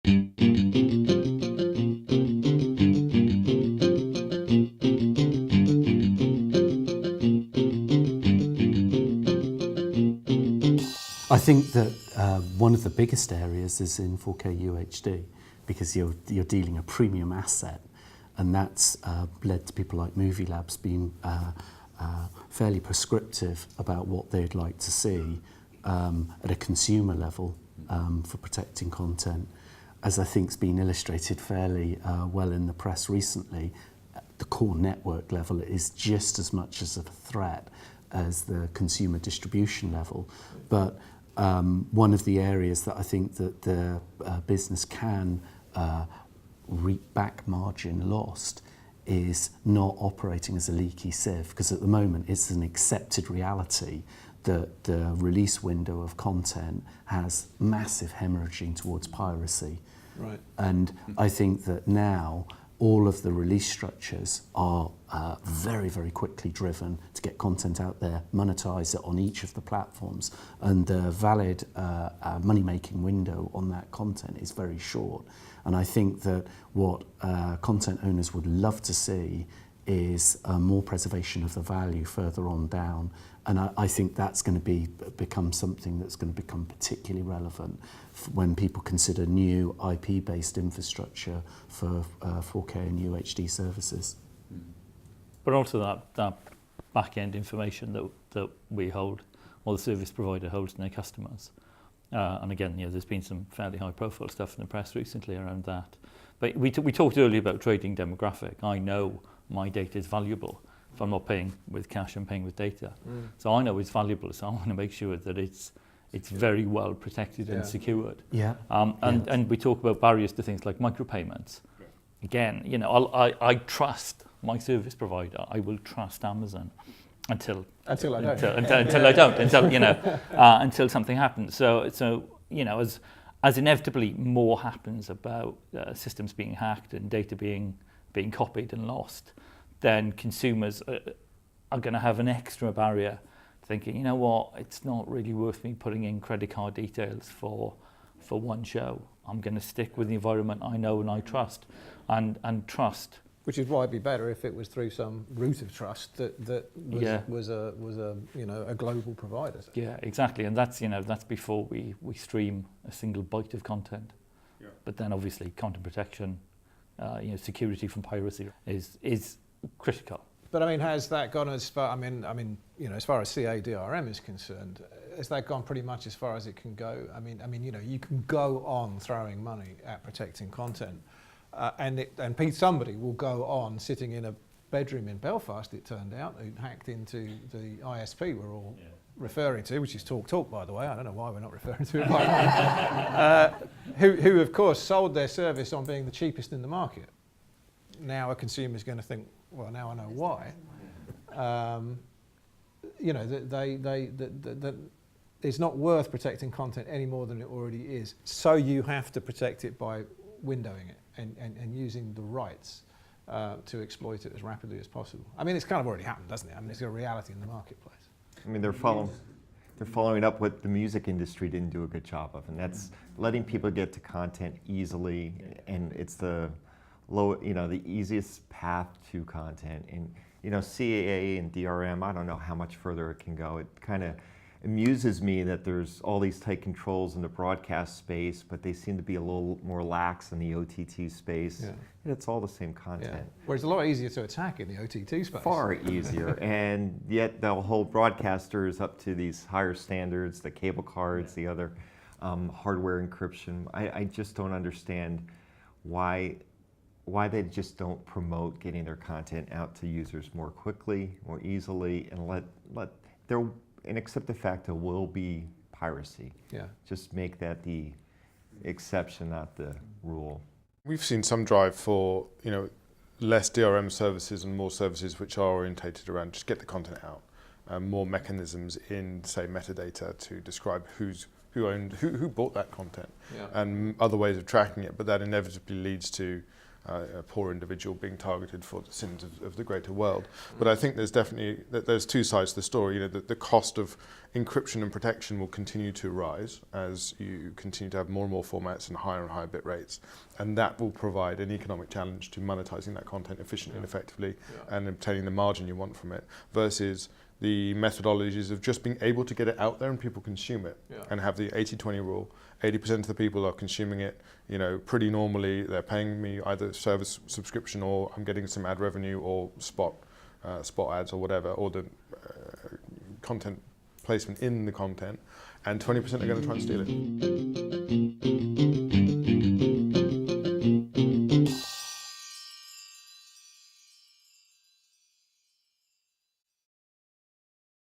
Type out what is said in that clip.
I think that one of the biggest areas is in 4K UHD, because you're dealing a premium asset, and that's led to people like Movie Labs being fairly prescriptive about what they'd like to see at a consumer level for protecting content. As I think's been illustrated fairly well in the press recently, the core network level is just as much as a threat as the consumer distribution level. But one of the areas that I think that the business can reap back margin lost is not operating as a leaky sieve, because at the moment it's an accepted reality that the release window of content has massive hemorrhaging towards piracy. Right. And I think that now all of the release structures are very, very quickly driven to get content out there, monetize it on each of the platforms, and the valid money-making window on that content is very short. And I think that what content owners would love to see is more preservation of the value further on down. And I think that's going to become something that's going to become particularly relevant when people consider new IP-based infrastructure for 4K and UHD services. But also that back-end information that we hold, or the service provider holds in their customers. And again, there's been some fairly high-profile stuff in the press recently around that. But we talked earlier about trading demographic. I know my data is valuable. If I'm not paying with cash, I'm paying with data. So I know it's valuable, so I want to make sure that it's very well protected and secured. Yeah. And we talk about barriers to things like micropayments. Again, I trust my service provider. I will trust Amazon until I don't. Until I don't. Until something happens. So as inevitably more happens about systems being hacked and data being copied and lost, then consumers are going to have an extra barrier, thinking, you know what, it's not really worth me putting in credit card details for one show. I'm going to stick with the environment I know and I trust, and trust. Which is why it'd be better if it was through some root of trust that was a global provider. Yeah, exactly, and that's before we stream a single byte of content. Yeah. But then obviously content protection, security from piracy is critical. But I mean, has that gone as far? As far as CADRM is concerned, has that gone pretty much as far as it can go? You can go on throwing money at protecting content, and somebody will go on sitting in a bedroom in Belfast. It turned out, who hacked into the ISP we're all referring to, which is TalkTalk, by the way. I don't know why we're not referring to it by now. Who of course sold their service on being the cheapest in the market. Now a consumer is going to think, well, now I know why. It's not worth protecting content any more than it already is. So you have to protect it by windowing it and using the rights to exploit it as rapidly as possible. I mean, it's kind of already happened, doesn't it? I mean, it's a reality in the marketplace. I mean, they're following up what the music industry didn't do a good job of, and that's letting people get to content easily, and it's the the easiest path to content. And CAA and DRM, I don't know how much further it can go. It kind of amuses me that there's all these tight controls in the broadcast space, but they seem to be a little more lax in the OTT space. Yeah. And it's all the same content. Yeah. Where it's a lot easier to attack in the OTT space. Far easier, and yet they'll hold broadcasters up to these higher standards, the cable cards, the other hardware encryption. I just don't understand why they just don't promote getting their content out to users more quickly, more easily, and accept the fact there will be piracy. Yeah. Just make that the exception, not the rule. We've seen some drive for less DRM services and more services which are orientated around just get the content out, more mechanisms in, say, metadata to describe who bought that content, and other ways of tracking it. But that inevitably leads to a poor individual being targeted for the sins of the greater world. But I think there's two sides to the story. You know, the cost of encryption and protection will continue to rise as you continue to have more and more formats and higher bit rates, and that will provide an economic challenge to monetizing that content efficiently and effectively and obtaining the margin you want from it, versus the methodologies of just being able to get it out there and people consume it and have the 80-20 rule. 80% of the people are consuming it, you know, pretty normally. They're paying me either service subscription, or I'm getting some ad revenue, or spot ads or whatever, or the content placement in the content, and 20% are going to try and steal it.